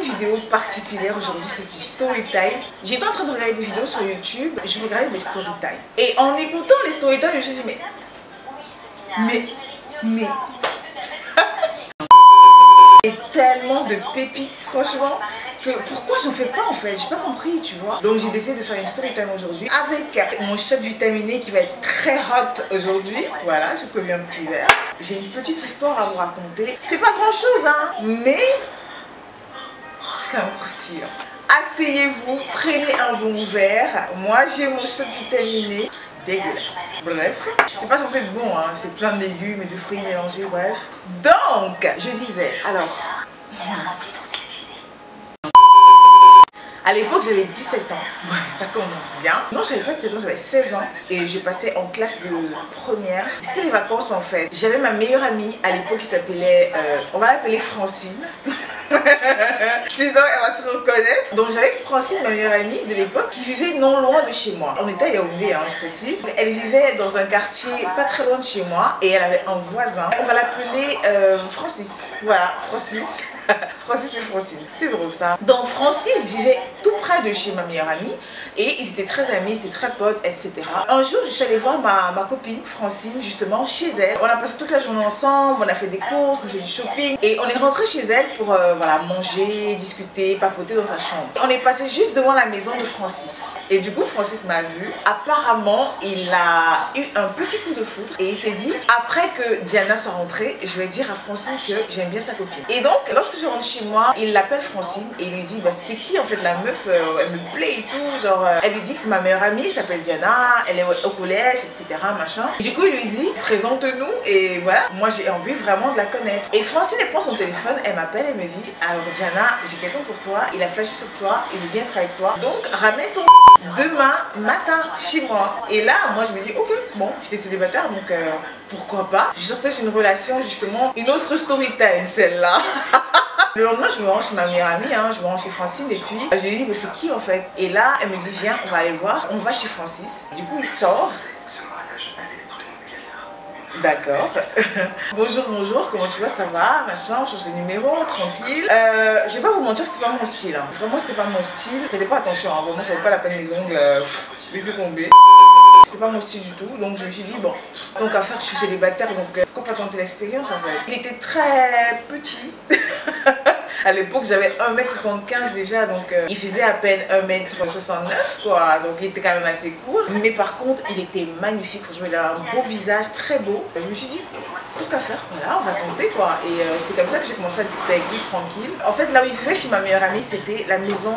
une vidéo particulière aujourd'hui, c'est du story time. J'étais en train de regarder des vidéos sur YouTube, je regardais des story time. Et en écoutant les story time, je me suis dit mais et tellement de pépites, franchement, que pourquoi j'en fais pas en fait, j'ai pas compris, tu vois. Donc j'ai décidé de faire une story time aujourd'hui avec mon shot vitaminé qui va être très hot aujourd'hui. Voilà, j'ai prévu un petit verre. J'ai une petite histoire à vous raconter. C'est pas grand chose, hein, mais c'est quand même croustillant. Asseyez-vous, prenez un bon verre. Moi j'ai mon shot vitaminé. Dégueulasse. Bref, c'est pas censé être bon, hein. C'est plein de légumes et de fruits mélangés, bref. Donc, je disais, alors... À l'époque, j'avais 17 ans. Ouais, ça commence bien. Non, j'avais pas 17 ans, j'avais 16 ans. Et j'ai passé en classe de première. C'était les vacances en fait. J'avais ma meilleure amie à l'époque qui s'appelait... on va l'appeler Francine. Sinon elle va se reconnaître. Donc j'avais Francine, ma meilleure amie de l'époque, qui vivait non loin de chez moi. On était à Yaoundé, hein, je précise. Elle vivait dans un quartier pas très loin de chez moi et elle avait un voisin. On va l'appeler Francis. Voilà, Francis. Francis et Francine, c'est drôle ça. Donc Francis vivait tout près de chez ma meilleure amie et ils étaient très amis, ils étaient très potes, etc. Un jour, je suis allée voir ma copine Francine justement chez elle. On a passé toute la journée ensemble, on a fait des courses, on a fait du shopping et on est rentré chez elle pour voilà, manger, discuter, papoter dans sa chambre. On est passé juste devant la maison de Francis. Et du coup, Francis m'a vu. Apparemment, il a eu un petit coup de foudre et il s'est dit, après que Diana soit rentrée, je vais dire à Francine que j'aime bien sa copine. Et donc, lorsque je rentre chez moi, il l'appelle Francine et il lui dit, bah c'était qui en fait la meuf, elle me plaît et tout, genre, elle lui dit que c'est ma meilleure amie, elle s'appelle Diana, elle est au collège, etc. machin. Et du coup, il lui dit, présente-nous et voilà, moi j'ai envie vraiment de la connaître. Et Francine, elle prend son téléphone, elle m'appelle et me dit, alors Diana, j'ai quelqu'un pour toi, il a flashé sur toi, il veut bien être avec toi, donc ramène ton demain matin chez moi. Et là, moi je me dis, ok, bon, j'étais célibataire, donc pourquoi pas. Je sortais d'une relation justement, une autre story time, celle-là. Le lendemain, je me rends chez ma meilleure amie, hein, je me rends chez Francine et puis je lui dis, mais c'est qui en fait? Et là, elle me dit, viens, on va aller voir. On va chez Francis. Du coup, il sort. D'accord. Bonjour, bonjour, comment tu vas, ça va? Machin, on change de numéro, tranquille. Je vais pas vous mentir, c'était pas mon style. Hein. Vraiment, c'était pas mon style. Faites pas attention, hein. Vraiment, j'avais pas la peine mes ongles. Laissez tomber. C'était pas mon style du tout, donc je me suis dit, bon, tant qu'à faire, je suis célibataire, donc pourquoi pas tenter l'expérience en fait. Il était très petit. À l'époque, j'avais 1m75 déjà, donc il faisait à peine 1m69, quoi. Donc il était quand même assez court. Mais par contre, il était magnifique. Franchement, il a un beau visage, très beau. Je me suis dit, tout qu'à faire, voilà, on va tenter, quoi. Et c'est comme ça que j'ai commencé à discuter avec lui, tranquille. En fait, là où il vivait chez ma meilleure amie, c'était la maison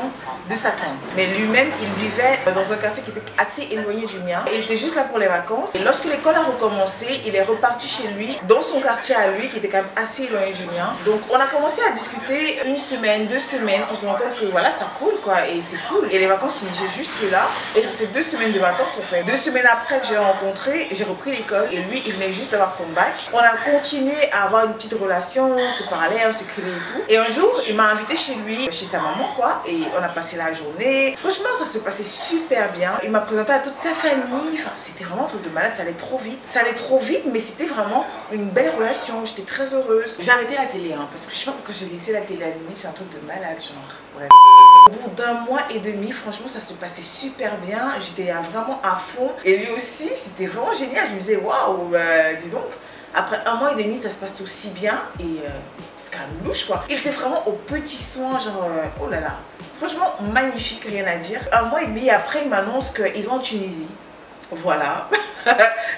de sa tante. Mais lui-même, il vivait dans un quartier qui était assez éloigné du mien. Il était juste là pour les vacances. Et lorsque l'école a recommencé, il est reparti chez lui, dans son quartier à lui, qui était quand même assez éloigné du mien. Donc on a commencé à discuter une semaine, 2 semaines, on se rend compte que voilà, ça coule quoi, et c'est cool. Et les vacances finissaient juste là, et c'est 2 semaines de vacances en fait. 2 semaines après que j'ai rencontré, j'ai repris l'école, et lui, il venait juste d'avoir son bac. On a continué à avoir une petite relation, on se parlait, on s'écrivait et tout. Et un jour, il m'a invité chez lui, chez sa maman quoi, et on a passé la journée. Franchement, ça se passait super bien. Il m'a présenté à toute sa famille, enfin, c'était vraiment un truc de malade, ça allait trop vite. Ça allait trop vite, mais c'était vraiment une belle relation, j'étais très heureuse. J'ai arrêté la télé, hein, parce que je sais pas pourquoi j'ai laissé la télé allumée, c'est un truc de malade, genre, bref. Au bout d'un mois et demi, franchement, ça se passait super bien. J'étais vraiment à fond. Et lui aussi, c'était vraiment génial. Je me disais, waouh, dis donc. Après 1 mois et demi, ça se passe aussi bien. Et c'est quand même louche, quoi. Il était vraiment aux petits soins, genre, oh là là. Franchement, magnifique, rien à dire. 1 mois et demi après, il m'annonce qu'il va en Tunisie. Voilà.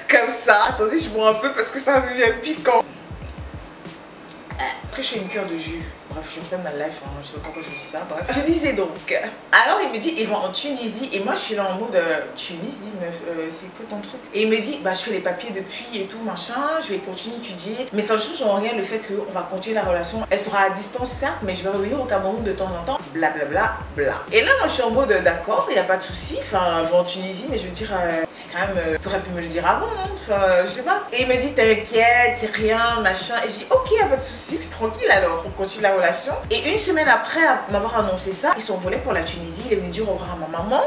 Comme ça. Attendez, je bois un peu parce que ça devient piquant. Après, je fais une cure de jus. Bref, je reprends ma life, hein. Je sais pas pourquoi je me dis ça. Bref. Je disais donc. Alors, il me dit, ils vont en Tunisie. Et moi, je suis là en mode Tunisie, meuf, c'est quoi ton truc? Et il me dit, bah, je fais les papiers depuis et tout, machin. Je vais continuer d'étudier. Mais ça ne change en rien le fait qu'on va continuer la relation. Elle sera à distance, certes, mais je vais revenir au Cameroun de temps en temps. Blablabla, bla. Et là, moi, je suis en mode d'accord, il n'y a pas de souci. Enfin, on va en Tunisie, mais je veux dire, c'est quand même. T'aurais pu me le dire avant, non? Enfin, je sais pas. Et il me dit, t'inquiète, c'est rien, machin. Et je dis, ok, il n'y a pas de souci, c'est tranquille alors. On continue la relation. Et une semaine après m'avoir annoncé ça, ils sont volés pour la Tunisie. Il est venu dire au revoir à ma maman.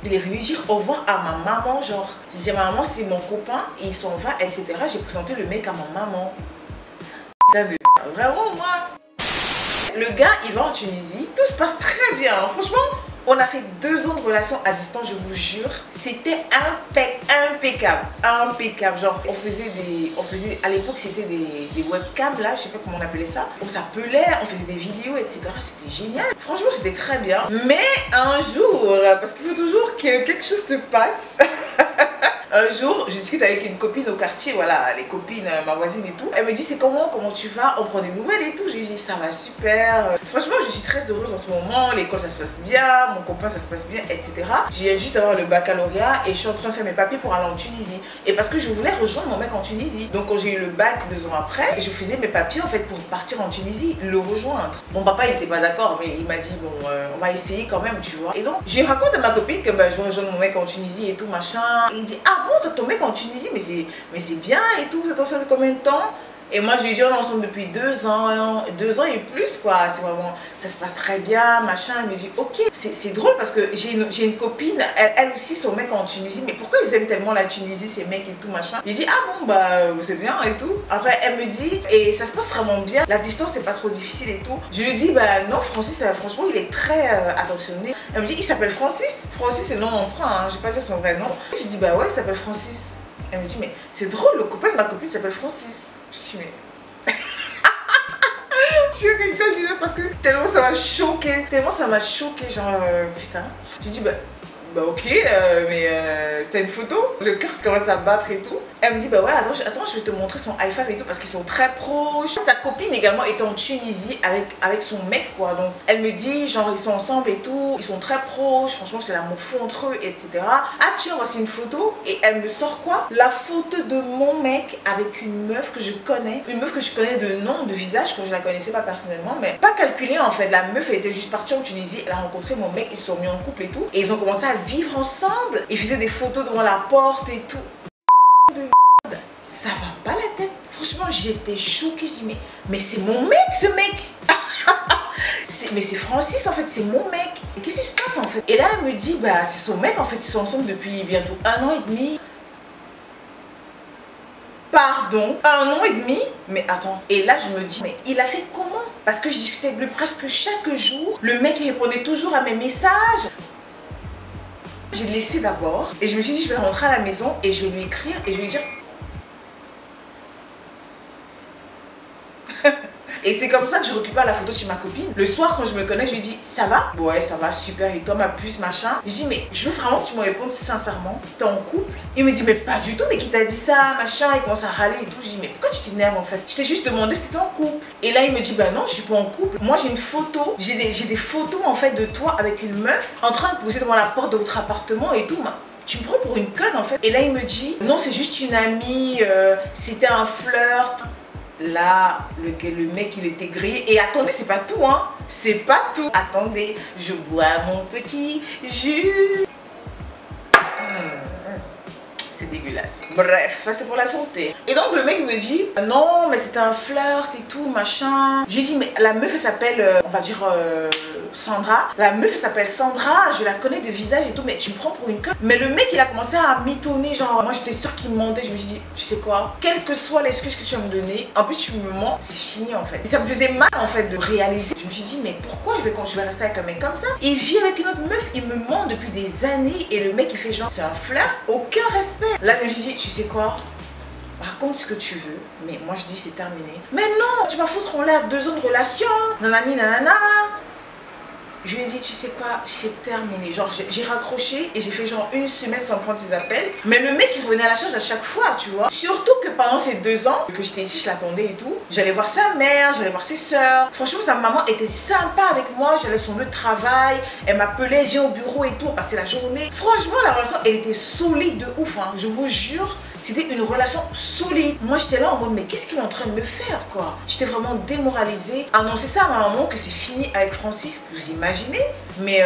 Il est venu dire au revoir à ma maman, genre. Je disais, ma maman, c'est mon copain, et il s'en va, etc. J'ai présenté le mec à ma maman. Putain de... Vraiment, moi. Le gars, il va en Tunisie, tout se passe très bien. Franchement, on a fait 2 ans de relation à distance, je vous jure. C'était impeccable. Impeccable. Genre, on faisait à l'époque, c'était des webcams, là, je sais pas comment on appelait ça. On s'appelait, on faisait des vidéos, etc. C'était génial. Franchement, c'était très bien. Mais un jour, parce qu'il faut toujours que quelque chose se passe. Un jour, je discute avec une copine au quartier, voilà, les copines, ma voisine et tout. Elle me dit, c'est comment tu vas? On prend des nouvelles et tout. Je lui dis, ça va super. Franchement, je suis très heureuse en ce moment. L'école, ça se passe bien. Mon copain, ça se passe bien, etc. Je viens juste d'avoir le baccalauréat et je suis en train de faire mes papiers pour aller en Tunisie. Et parce que je voulais rejoindre mon mec en Tunisie. Donc, quand j'ai eu le bac 2 ans après, je faisais mes papiers en fait pour partir en Tunisie, le rejoindre. Mon papa, il n'était pas d'accord, mais il m'a dit, bon, on va essayer quand même, tu vois. Et donc, je raconte à ma copine que bah, je vais rejoindre mon mec en Tunisie et tout, machin. Et il dit, ah bon, t'as ton mec en Tunisie, mais c'est bien et tout, vous êtes ensemble combien de temps? Et moi je lui dis, on est ensemble depuis 2 ans, 2 ans et plus quoi, c'est vraiment, ça se passe très bien, machin. Elle me dit, ok, c'est drôle parce que j'ai une copine, elle aussi, son mec en Tunisie, mais pourquoi ils aiment tellement la Tunisie, ces mecs et tout, machin. Il dit, ah bon, bah c'est bien et tout. Après elle me dit, et ça se passe vraiment bien, la distance c'est pas trop difficile et tout. Je lui dis, bah non, Francis, franchement il est très attentionné. Elle me dit, il s'appelle Francis. Francis c'est le nom d'emprunt, hein, je vais pas dire son vrai nom. Je dis, bah ouais, il s'appelle Francis. Elle me dit, mais c'est drôle, le copain de ma copine s'appelle Francis. Je dis, mais... Je rigole déjà parce que tellement ça m'a choqué, genre, putain. Je dis, bah ok, mais t'as une photo? Le cœur commence à battre et tout. Elle me dit, bah ouais, attends, je vais te montrer son iPhone et tout parce qu'ils sont très proches. Sa copine également est en Tunisie avec son mec, quoi. Donc, elle me dit, genre, ils sont ensemble et tout, ils sont très proches, franchement, c'est l'amour fou entre eux, etc. Ah, tiens, voici une photo. Et elle me sort quoi? La photo de mon mec avec une meuf que je connais. Une meuf que je connais de nom, de visage, que je la connaissais pas personnellement, mais pas calculé en fait. La meuf, elle était juste partie en Tunisie, elle a rencontré mon mec, ils se sont mis en couple et tout. Et ils ont commencé à vivre ensemble. Ils faisaient des photos devant la porte et tout. Ça va pas la tête. Franchement, j'étais choquée. Je dis, mais c'est mon mec, ce mec. Mais c'est Francis, en fait, c'est mon mec. Qu'est-ce qui se passe, en fait? Et là, elle me dit, bah, c'est son mec, en fait, ils sont ensemble depuis bientôt 1 an et demi. Pardon, 1 an et demi? Mais attends. Et là, je me dis, mais il a fait comment? Parce que je discutais avec lui presque chaque jour. Le mec, il répondait toujours à mes messages. J'ai laissé d'abord et je me suis dit, je vais rentrer à la maison et je vais lui écrire et je vais lui dire... Et c'est comme ça que je récupère la photo chez ma copine. Le soir, quand je me connais, je lui dis, ça va? Ouais, ça va, super. Et toi, ma puce, machin. Je dis, mais je veux vraiment que tu me répondes sincèrement. T'es en couple? Il me dit, mais pas du tout. Mais qui t'a dit ça, machin? Il commence à râler et tout. Je dis, mais pourquoi tu t'énerves en fait? Je t'ai juste demandé si t'étais en couple. Et là, il me dit, bah non, je suis pas en couple. Moi, j'ai une photo. J'ai des photos en fait de toi avec une meuf en train de poser devant la porte de votre appartement et tout. Tu me prends pour une conne en fait. Et là, il me dit, non, c'est juste une amie. C'était un flirt. Là, le mec, il était grillé. Et attendez, c'est pas tout, hein. C'est pas tout. Attendez, je bois mon petit jus. C'est dégueulasse. Bref, c'est pour la santé. Et donc, le mec me dit, non, mais c'était un flirt et tout, machin. J'ai dit, mais la meuf, elle s'appelle, on va dire... Sandra, la meuf elle s'appelle Sandra, je la connais de visage et tout, mais tu me prends pour une conne. Mais le mec il a commencé à mitonner, genre moi j'étais sûre qu'il me mentait. Je me suis dit, tu sais quoi, quelle que soit l'excuse que tu vas me donner, en plus tu me mens, c'est fini en fait. Et ça me faisait mal en fait de réaliser. Je me suis dit, mais pourquoi je vais rester avec un mec comme ça? Il vit avec une autre meuf, il me ment depuis des années et le mec il fait genre, c'est un flirt, aucun respect. Là je me suis dit, tu sais quoi, raconte ce que tu veux, mais moi je dis c'est terminé. Mais non, tu vas foutre en l'air 2 ans de relation, nanani nanana. Je lui ai dit, tu sais quoi, c'est terminé. Genre, j'ai raccroché et j'ai fait genre 1 semaine sans prendre ses appels. Mais le mec, il revenait à la charge à chaque fois, tu vois. Surtout que pendant ces 2 ans que j'étais ici, je l'attendais et tout. J'allais voir sa mère, j'allais voir ses soeurs. Franchement, sa maman était sympa avec moi. J'allais sur son lieu de travail. Elle m'appelait, viens au bureau et tout, on passait la journée. Franchement, la relation, elle était solide de ouf, hein. Je vous jure. C'était une relation solide. Moi, j'étais là en mode, mais qu'est-ce qu'il est en train de me faire, quoi? J'étais vraiment démoralisée. Annoncer ça à ma maman que c'est fini avec Francis, vous imaginez? Mais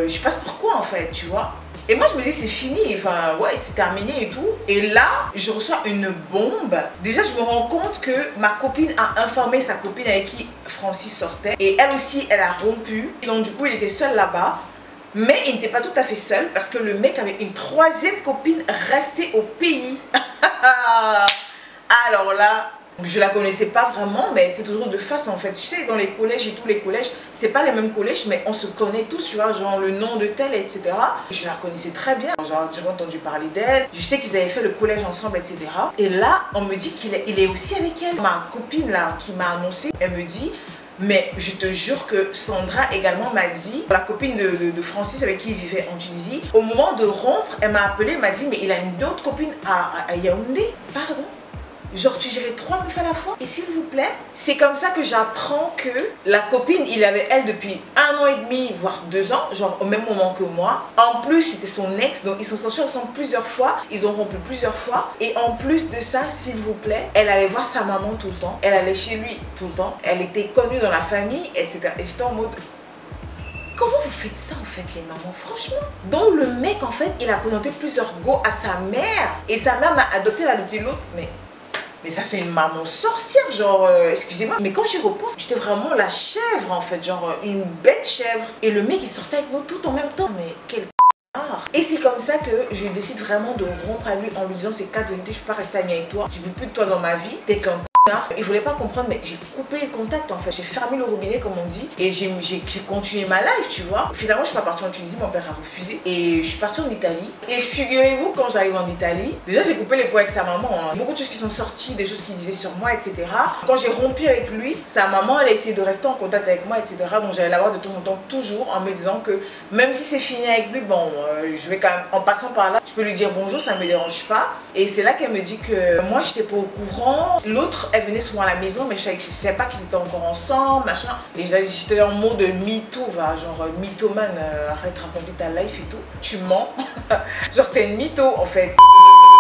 je sais pas pourquoi, en fait, tu vois. Et moi, je me dis, c'est fini. Enfin, ouais, c'est terminé et tout. Et là, je reçois une bombe. Déjà, je me rends compte que ma copine a informé sa copine avec qui Francis sortait. Et elle aussi, elle a rompu. Et donc, du coup, il était seul là-bas. Mais il n'était pas tout à fait seul parce que le mec avait une 3e copine restée au pays. Alors là, Je la connaissais pas vraiment, mais c'est toujours de face en fait. Tu sais, dans les collèges et tous les collèges, c'était pas les mêmes collèges, mais on se connaît tous, tu vois, genre le nom de tel, etc. Je la connaissais très bien. Genre, j'ai entendu parler d'elle. Je sais qu'ils avaient fait le collège ensemble, etc. Et là, on me dit qu'il est aussi avec elle. Ma copine là, qui m'a annoncé, elle me dit, mais je te jure que Sandra également m'a dit, la copine de Francis avec qui il vivait en Tunisie, au moment de rompre, elle m'a appelé, m'a dit, mais il a une autre copine à Yaoundé. Pardon? Genre tu gérais 3 meufs à la fois. Et s'il vous plaît, c'est comme ça que j'apprends que la copine, il avait elle depuis 1 an et demi, voire 2 ans, genre au même moment que moi. En plus, c'était son ex, donc ils sont sortis ensemble plusieurs fois, ils ont rompu plusieurs fois. Et en plus de ça, s'il vous plaît, elle allait voir sa maman tout le temps, elle allait chez lui tout le temps, elle était connue dans la famille, etc. Et j'étais en mode... Comment vous faites ça en fait les mamans, franchement? Donc le mec en fait, il a présenté plusieurs go à sa mère. Et sa mère m'a adopté, elle a adopté l'autre, mais ça c'est une maman sorcière, genre, excusez-moi. Mais quand j'y repense, j'étais vraiment la chèvre en fait, genre une bête chèvre. Et le mec il sortait avec nous tout en même temps, mais quel connard. Et c'est comme ça que je décide vraiment de rompre à lui en lui disant ces 4 vérités, je peux pas rester amie avec toi, je veux plus de toi dans ma vie, t'es qu'un connard. Il voulait pas comprendre, mais j'ai coupé le contact en fait, j'ai fermé le robinet comme on dit et j'ai continué ma life, tu vois. Finalement je suis pas partie en Tunisie, mon père a refusé et je suis partie en Italie. Et figurez-vous, quand j'arrive en Italie, déjà j'ai coupé les ponts avec sa maman, hein. Beaucoup de choses qui sont sorties, des choses qu'il disait sur moi, etc. Quand j'ai rompu avec lui, sa maman elle a essayé de rester en contact avec moi, etc. Donc j'allais la voir de temps en temps toujours en me disant que même si c'est fini avec lui, bon je vais quand même, en passant par là, je peux lui dire bonjour, ça me dérange pas. Et c'est là qu'elle me dit que moi j'étais pas au courant. L'autre elle venait souvent à la maison, mais je savais pas qu'ils étaient encore ensemble, machin. Et j'étais en mode mytho, va, genre mythomane, arrête de raconter ta life et tout. Tu mens. Genre t'es une mytho en fait.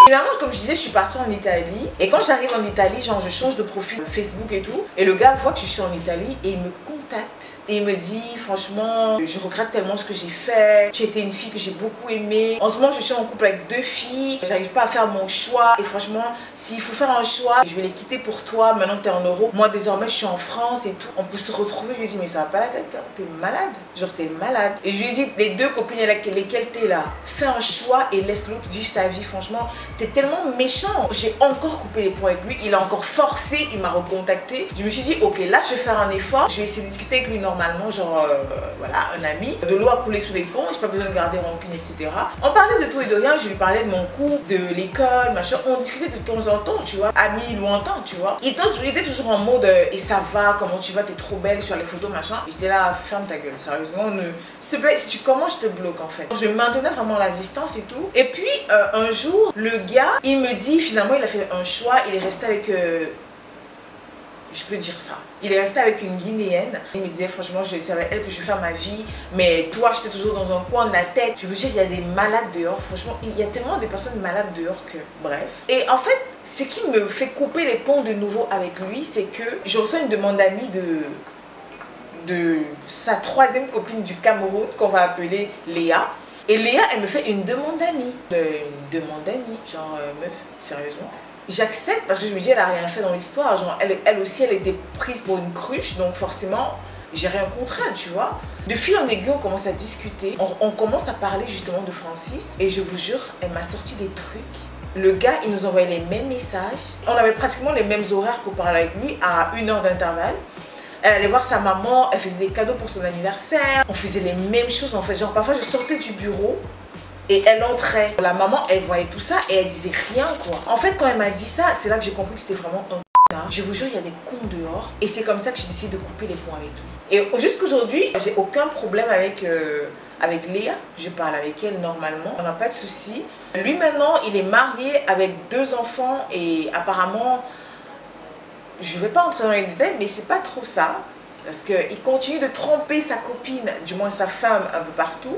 Finalement, comme je disais, je suis partie en Italie. Et quand j'arrive en Italie, genre je change de profil Facebook et tout. Et le gars voit que je suis en Italie et il me contacte. Et il me dit, franchement, je regrette tellement ce que j'ai fait. Tu étais une fille que j'ai beaucoup aimée. En ce moment, je suis en couple avec 2 filles. J'arrive pas à faire mon choix. Et franchement, s'il faut faire un choix, je vais les quitter pour toi. Maintenant que t'es en Europe. Moi, désormais, je suis en France et tout. On peut se retrouver. Je lui ai dit, mais ça va pas la tête. Hein. T'es malade. Genre, t'es malade. Et je lui ai dit, les 2 copines avec lesquelles t'es là, fais un choix et laisse l'autre vivre sa vie. Franchement, t'es tellement méchant. J'ai encore coupé les ponts avec lui. Il a encore forcé. Il m'a recontacté. Je me suis dit, ok, là, je vais faire un effort. Je vais essayer de discuter avec lui normalement, genre voilà, un ami. De l'eau a coulé sous les ponts, j'ai pas besoin de garder rancune, etc. On parlait de tout et de rien, je lui parlais de mon couple, de l'école, machin. On discutait de temps en temps, tu vois, amis lointains, tu vois. Il était toujours en mode et ça va, comment tu vas, t'es trop belle sur les photos, machin. J'étais là, ferme ta gueule, sérieusement, s'il te plaît, si tu commences, je te bloque en fait. Je maintenais vraiment la distance et tout. Et puis un jour, le gars, il me dit, finalement, il a fait un choix, il est resté avec. Je peux dire ça. Il est resté avec une Guinéenne. Il me disait franchement, c'est avec elle que je vais faire ma vie. Mais toi, j'étais toujours dans un coin de la tête. Je veux dire, il y a des malades dehors. Franchement, il y a tellement de personnes malades dehors que... Bref. Et en fait, ce qui me fait couper les ponts de nouveau avec lui, c'est que je reçois une demande d'amis de sa 3e copine du Cameroun, qu'on va appeler Léa. Et Léa, elle me fait une demande d'amis. Une demande d'amis. Genre, meuf, sérieusement. J'accepte parce que je me dis elle a rien fait dans l'histoire, genre elle aussi elle était prise pour une cruche, donc forcément j'ai rien contre elle, tu vois. De fil en aiguille on commence à discuter, on commence à parler justement de Francis et je vous jure elle m'a sorti des trucs. Le gars il nous envoyait les mêmes messages, on avait pratiquement les mêmes horaires pour parler avec lui à 1 heure d'intervalle. Elle allait voir sa maman, elle faisait des cadeaux pour son anniversaire, on faisait les mêmes choses en fait, genre parfois je sortais du bureau. Et elle entrait. La maman, elle voyait tout ça et elle disait rien quoi. En fait, quand elle m'a dit ça, c'est là que j'ai compris que c'était vraiment un connard. Je vous jure, il y a des cons dehors. Et c'est comme ça que j'ai décidé de couper les ponts avec lui. Et jusqu'aujourd'hui, j'ai aucun problème avec Léa. Je parle avec elle normalement. On n'a pas de soucis. Lui maintenant, il est marié avec 2 enfants et apparemment, je ne vais pas entrer dans les détails, mais c'est pas trop ça. Parce qu'il continue de tromper sa copine, du moins sa femme, un peu partout.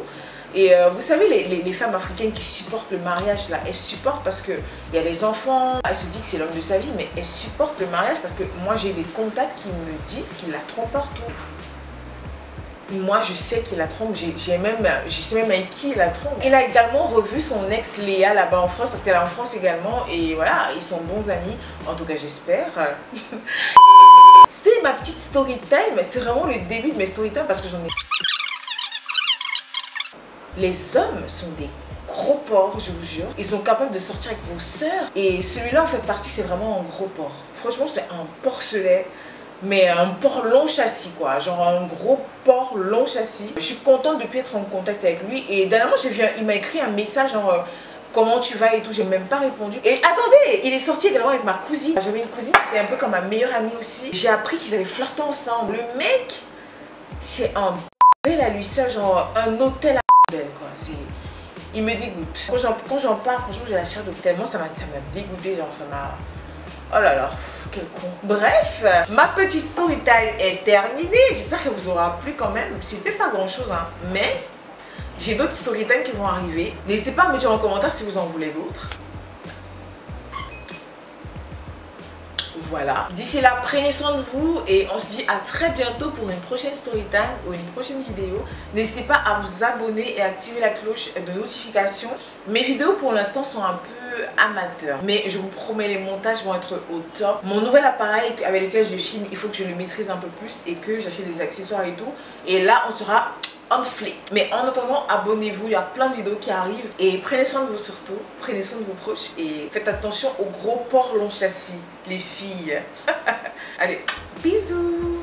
Et vous savez, les femmes africaines qui supportent le mariage, là, elles supportent parce qu'il y a les enfants, elles se disent que c'est l'homme de sa vie, mais elles supportent le mariage parce que moi, j'ai des contacts qui me disent qu'il la trompe partout. Moi, je sais qu'il la trompe, je sais même avec qui il la trompe. Il a également revu son ex Léa là-bas en France, parce qu'elle est en France également, et voilà, ils sont bons amis, en tout cas j'espère. C'était ma petite story time, c'est vraiment le début de mes story time parce que j'en ai... Les hommes sont des gros porc, je vous jure. Ils sont capables de sortir avec vos sœurs. Et celui-là en fait partie, c'est vraiment un gros porc. Franchement, c'est un porcelet. Mais un porc long châssis quoi, genre un gros porc long châssis. Je suis contente de plus être en contact avec lui. Et dernièrement, il m'a écrit un message genre comment tu vas et tout, j'ai même pas répondu. Et attendez, il est sorti également avec ma cousine. J'avais une cousine qui était un peu comme ma meilleure amie aussi. J'ai appris qu'ils avaient flirté ensemble. Le mec, c'est un bel à lui seul, genre un hôtel à belle quoi. Il me dégoûte. Quand j'en parle, franchement, j'ai la chair de tellement ça m'a dégoûté, genre ça m'a... Oh là là, quel con. Bref, ma petite story time est terminée. J'espère qu'elle vous aura plu quand même. C'était pas grand chose, hein. Mais j'ai d'autres story time qui vont arriver. N'hésitez pas à me dire en commentaire si vous en voulez d'autres. Voilà. D'ici là, prenez soin de vous et on se dit à très bientôt pour une prochaine story time ou une prochaine vidéo. N'hésitez pas à vous abonner et activer la cloche de notification. Mes vidéos pour l'instant sont un peu amateurs, mais je vous promets, les montages vont être au top. Mon nouvel appareil avec lequel je filme, il faut que je le maîtrise un peu plus et que j'achète des accessoires et tout. Et là, on sera on flic. Mais en attendant, abonnez-vous, il y a plein de vidéos qui arrivent. Et prenez soin de vous surtout, prenez soin de vos proches. Et faites attention aux gros porcs long châssis, les filles. Allez, bisous.